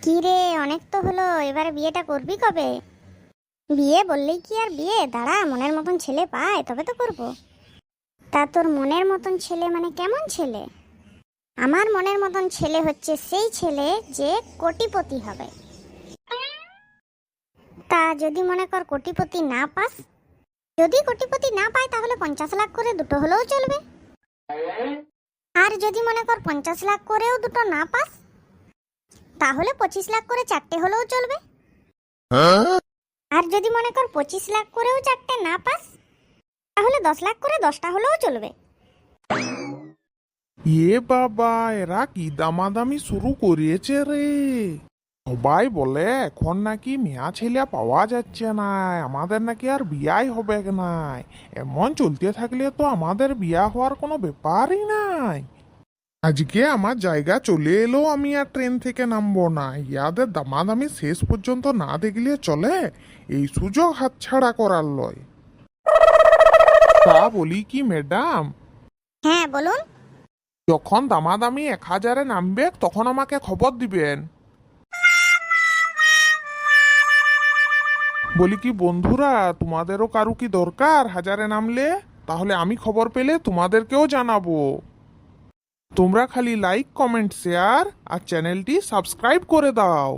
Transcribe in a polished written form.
কি রে, অনেক তো হলো, এবারে বিয়েটা করবি কবে? বিয়ে বললেই কি আর বিয়ে? দাঁড়া, মনের মতন ছেলে পায় তবে তো করব। তা তোর মনের মতন ছেলে মানে কেমন ছেলে? আমার মনের মতন ছেলে হচ্ছে সেই ছেলে যে কোটিপতি হবে। তা যদি মনে কর কোটিপতি না পাস, যদি কোটিপতি না পায় তাহলে 50 লাখ করে দুটো হলেও চলবে। আর যদি মনে কর 50 লাখ করেও দুটো না পাস, তাহলে 25 লাখ করে চারটে হলেও চলবে। আর যদি মনে কর 25 লাখ করেও চারটে না পাস, তাহলে 10 লাখ করে 10টা হলেও চলবে। বাবা, এরা কি দামাদামি শুরু করিয়েছে রে। সবাই বলে এখন নাকি মেয়া ছেলে পাওয়া যাচ্ছে না, আমাদের নাকি আর বিয়াই হবে নাই। এমন চলতে থাকলে তো আমাদের বিয়া হওয়ার কোনো ব্যাপারই নাই। আজকে আমার জায়গা চলে এলো, আমি আর ট্রেন থেকে নামবো না। ইয়াদের দামাদামি শেষ পর্যন্ত না দেখলে চলে, এই সুযোগ হাতছাড়া করার লয়। তা বলি কি ম্যাডাম, হ্যাঁ বলুন। যখন দামাদামি 1000-এ নামবে তখন আমাকে খবর দিবেন। বলি কি বন্ধুরা, তোমাদেরও কারু কি দরকার 1000-এ নামলে? তাহলে আমি খবর পেলে তোমাদেরকেও জানাবো। তোমরা খালি লাইক, কমেন্ট, শেয়ার আর চ্যানেলটি সাবস্ক্রাইব করে দাও।